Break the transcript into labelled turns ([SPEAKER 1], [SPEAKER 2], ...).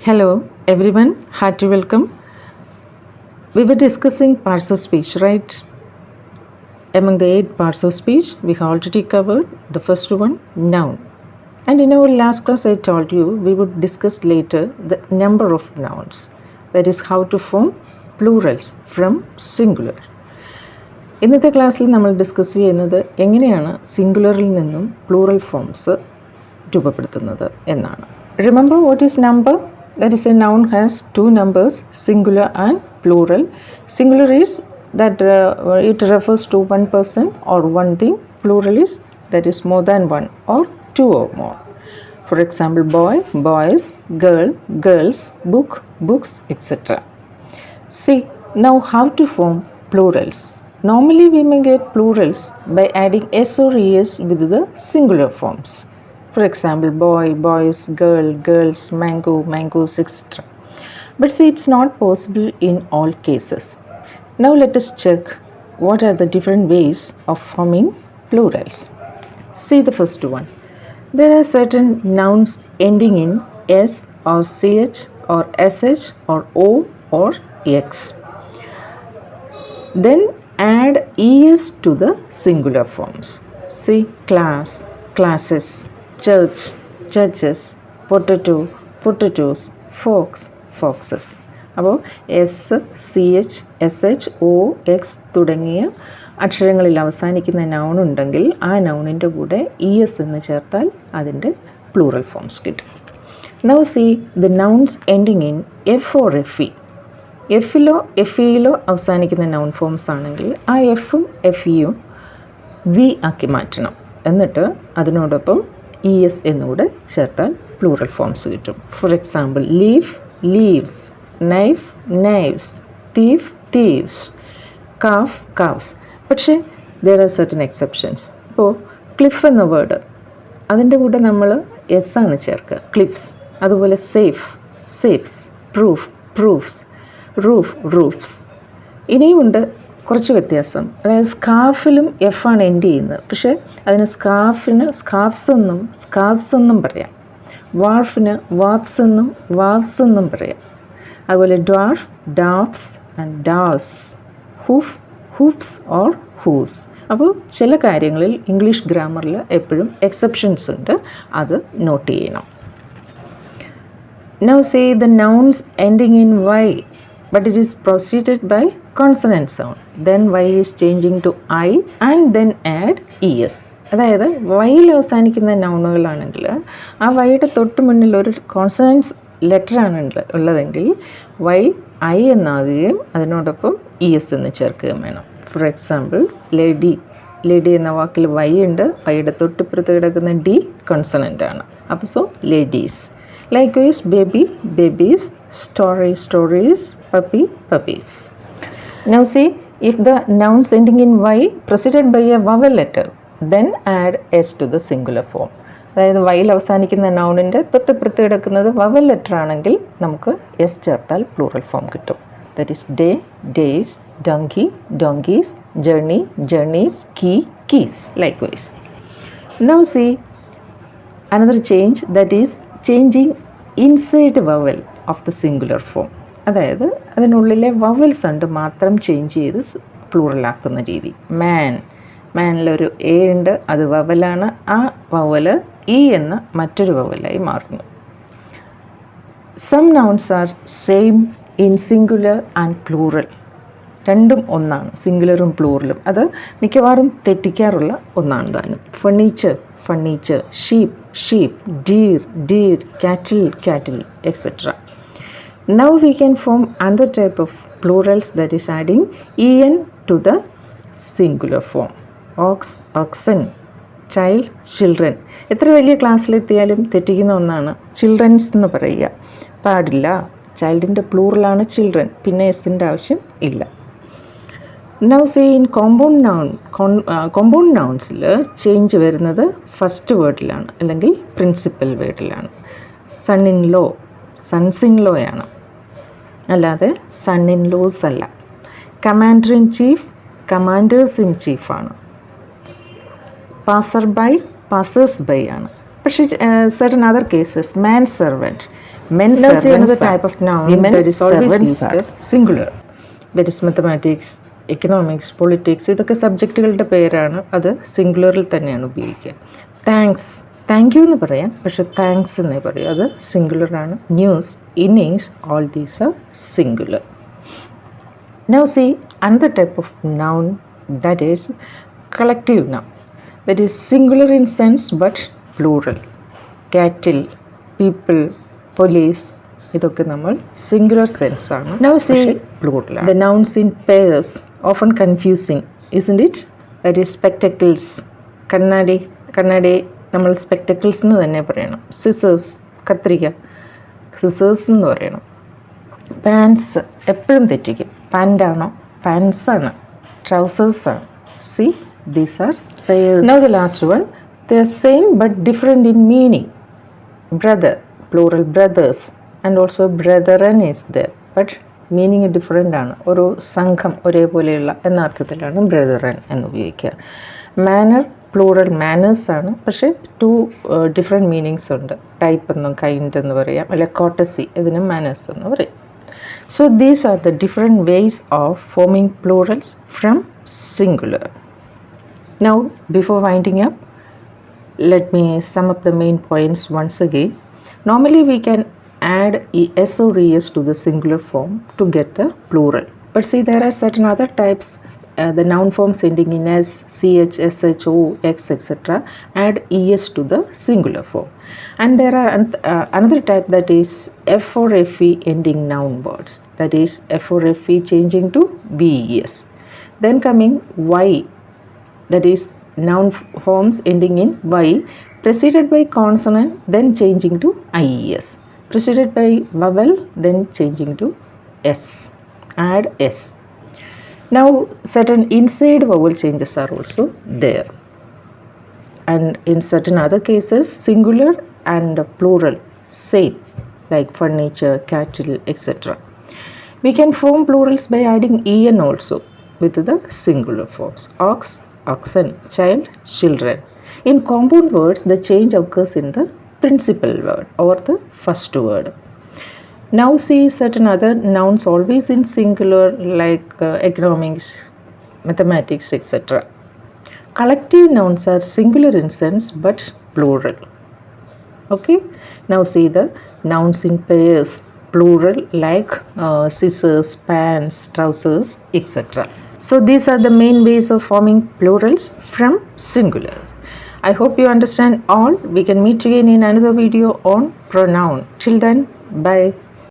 [SPEAKER 1] Hello everyone, hearty welcome. We were discussing parts of speech, right? Among the 8 parts of speech, we have already covered the first one, noun. And in our last class, I told you we would discuss later the number of nouns. That is how to form plurals from singular. ഇന്നത്തെ ക്ലാസ്സിൽ നമ്മൾ discuss ചെയ്യുന്നത് എങ്ങനെയാണ് സിംഗുലറിൽ നിന്നും plural forms രൂപപ്പെടുത്തുന്നത് എന്നാണ്. Remember what is number? That is, a noun has 2 numbers, singular and plural. Singular is that it refers to one person or one thing. Plural is that is more than one or 2 or more. For example, boy, boys, girl, girls, book, books, etc. See, now how to form plurals. Normally we may get plurals by adding s or es with the singular forms. For example, boy, boys, girl, girls, mango, mangoes, etc. But see, it's not possible in all cases. Now let us check what are the different ways of forming plurals. See the first one. There are certain nouns ending in s or ch or sh or o or x. Then add es to the singular forms. See, class, classes, church, churches, potato, potatoes, fox, foxes. അപ്പോൾ S C H S H O X തുടങ്ങിയ അക്ഷരങ്ങളിൽ അവസാനിക്കുന്ന noun ഉണ്ടെങ്കിൽ ആ നൗണിൻ്റെ കൂടെ E S എന്ന് ചേർത്താൽ അതിൻ്റെ പ്ലൂറൽ ഫോംസ് കിട്ടും. Now see the nouns ending in F or F E. എഫിലോ എഫ് ഇയിലോ അവസാനിക്കുന്ന നൗൺ ഫോംസ് ആണെങ്കിൽ ആ എഫും എഫ് ഇയും വി ആക്കി മാറ്റണം. എന്നിട്ട് അതിനോടൊപ്പം ഇ എസ് എന്നുകൂടെ ചേർത്താൽ പ്ലൂറൽ ഫോംസ് കിട്ടും. For example, leaf, leaves, knife, knives, thief, thieves, calf, calves. പക്ഷേ ദർ ആർ സർട്ടൻ എക്സെപ്ഷൻസ്. ഇപ്പോൾ ക്ലിഫ് എന്ന വേർഡ് അതിൻ്റെ കൂടെ നമ്മൾ എസ് ആണ് ചേർക്കുക, ക്ലിഫ്സ്. അതുപോലെ safe, safes, proof, proofs, roof, roofs. ഇനിയുമുണ്ട് കുറച്ച് വ്യത്യാസം. അതായത് സ്കാർഫിലും എഫ് ആണ് എൻഡ് ചെയ്യുന്നത്, പക്ഷേ അതിന് സ്കാർഫിന് സ്കാർഫ്സ് എന്നും പറയാം. വാർഫിന് വാർഫ്സ് എന്നും വാർഫ്സ് എന്നും പറയാം. അതുപോലെ dwarf, dwarfs and dwarves, hoof, hoofs or hooves. അപ്പോൾ ചില കാര്യങ്ങളിൽ ഇംഗ്ലീഷ് ഗ്രാമറിൽ എപ്പോഴും എക്സെപ്ഷൻസ് ഉണ്ട്, അത് നോട്ട് ചെയ്യണം. Now say the nouns ending in y, but it is preceded by consonant sound. Then y is changing to I and then add es. അതായത് വൈയിൽ അവസാനിക്കുന്ന നൗണുകളാണെങ്കിൽ ആ വൈയുടെ തൊട്ട് മുന്നിൽ ഒരു കോൺസണൻസ് ലെറ്ററാണ് ഉള്ളതെങ്കിൽ വൈ ഐ എന്നാകുകയും അതിനോടൊപ്പം ഇ എസ് എന്ന് ചേർക്കുകയും വേണം. ഫോർ എക്സാമ്പിൾ, ലേഡി, ലേഡി എന്ന വാക്കിൽ വൈ ഉണ്ട്, വൈയുടെ തൊട്ടിപ്പുറത്ത് കിടക്കുന്ന ഡി കോൺസണൻ്റ് ആണ്. അപ്പോൾ so ladies. Likewise, baby, babies, story, stories, puppy, puppies. Now see, if the nouns ending in y preceded by a vowel letter, then add s to the singular form. അതായത് വൈയിൽ അവസാനിക്കുന്ന നൗണിൻ്റെ തൊട്ടിപ്പുറത്ത് കിടക്കുന്നത് vowel letter ആണെങ്കിൽ നമുക്ക് S ചേർത്താൽ plural form കിട്ടും. That is day, days, donkey, donkeys, journey, journeys, key, keys. Likewise. Now see another change, that is changing inside vowel of the singular form. അതായത് അതിനുള്ളിലെ vowels ഉണ്ട് മാത്രം ചേഞ്ച് ചെയ്ത് പ്ലൂറലാക്കുന്ന രീതി. മാൻ, മാനിലൊരു എ ഉണ്ട്, അത് വവലാണ്. ആ വവല് ഇ എന്ന മറ്റൊരു വവലായി മാറുന്നു. Some nouns are same in singular and plural. രണ്ടും ഒന്നാണ്, സിംഗുലറും പ്ലൂറലും. അത് മിക്കവാറും തെറ്റിക്കാറുള്ള ഒന്നാണ് താനും. Furniture, furniture, sheep, sheep, deer, deer, cattle, cattle, etc. Now we can form another type of plurals, that is adding en to the singular form. Ox, oxen, child, children. എത്ര വലിയ ക്ലാസ്സിലെത്തിയാലും തെറ്റിക്കുന്ന ഒന്നാണ് ചിൽഡ്രൻസ് എന്ന് പറയുക പാടില്ല. ചൈൽഡിൻ്റെ പ്ലൂറലാണ് ചിൽഡ്രൻ, പിന്നെ എസിൻ്റെ ആവശ്യം ഇല്ല. Now say in compound nounsൽ ചേഞ്ച് വരുന്നത് ഫസ്റ്റ് വേർഡിലാണ് അല്ലെങ്കിൽ പ്രിൻസിപ്പൽ വേർഡിലാണ്. Son in law, sons in ലോയാണ്, അല്ലാതെ സൺ ഇൻ ലോസ് അല്ല. Commander in chief, commanders in ചീഫാണ്. പാസർ ബൈ, പാസേഴ്സ് ബൈ ആണ്. പക്ഷേ certain other cases, man servant, Men
[SPEAKER 2] Now see
[SPEAKER 1] servants
[SPEAKER 2] another
[SPEAKER 1] are.
[SPEAKER 2] type of noun
[SPEAKER 1] Women
[SPEAKER 2] that is always
[SPEAKER 1] servants
[SPEAKER 2] used
[SPEAKER 1] are.
[SPEAKER 2] as singular.
[SPEAKER 1] That is mathematics, economics, politics. ഇതൊക്കെ സബ്ജക്റ്റുകളുടെ പേരാണ്. അത് സിംഗുലറിൽ തന്നെയാണ് ഉപയോഗിക്കുക. Thank you എന്ന് പറയാം, പക്ഷെ താങ്ക്സ് എന്നേ പറയും. അത് സിംഗുലറാണ്. News, innings, all these are singular. Now see another type of noun, that is collective noun. That is singular in sense but plural. Cattle, people, police, ഇതൊക്കെ നമ്മൾ സിംഗുലർ സെൻസ് ആണ്. Now see plural. The nouns in pairs, often confusing, isn't it? That is spectacles, കണ്ണാടി നമ്മൾ spectacles എന്ന് തന്നെ പറയണം. Scissors, കത്രിക, scissors എന്ന് പറയണം. പാൻസ് എപ്പോഴും തെറ്റിക്കും. പാൻ്റാണോ, പാൻസാണ്, ട്രൗസേഴ്സാണ്. See, these are pairs. Now the last one, they are same but different in meaning. Brother, plural brothers, and also brethren is there, but meaning different ആണ്. ഒരു സംഘം ഒരേപോലെയുള്ള എന്ന അർത്ഥത്തിലാണ് brethren എന്ന് ഉപയോഗിക്കുക. മാനർ, പ്ലൂറൽ മാനേഴ്സ് ആണ്, പക്ഷേ ടു ഡിഫറെൻറ്റ് മീനിങ്സ് ഉണ്ട്. ടൈപ്പ് എന്നും കൈൻഡ് എന്ന് പറയാം, അല്ലെ കോട്ടസി, ഇതിനും മാനേഴ്സ് എന്ന് പറയും. So these are the different ways of forming plurals from singular. Now before winding up, let me sum up the main points once again. Normally we can add es or es to the singular form to get the plural. But see, there are certain other types, the noun forms ending in s, ch, sh, o, x, etc. add es to the singular form. And there are another type, that is f or fe ending noun words. That is f or fe changing to ves. Then coming y, that is noun forms ending in y preceded by consonant then changing to ies, preceded by vowel then changing to s, add s. Now certain inside vowel changes are also there, and in certain other cases singular and plural same, like furniture, cattle, etc. We can form plurals by adding en also with the singular forms. Ox, oxen, child, children. In compound words, the change occurs in the principal word or the first word. Now see certain other nouns always in singular, like economics, mathematics, etc. Collective nouns are singular in sense but plural. Okay, now see the nouns in pairs, plural, like scissors, pants, trousers, etc. So these are the main ways of forming plurals from singulars. I hope you understand all. We can meet again in another video on pronoun. Till then, bye.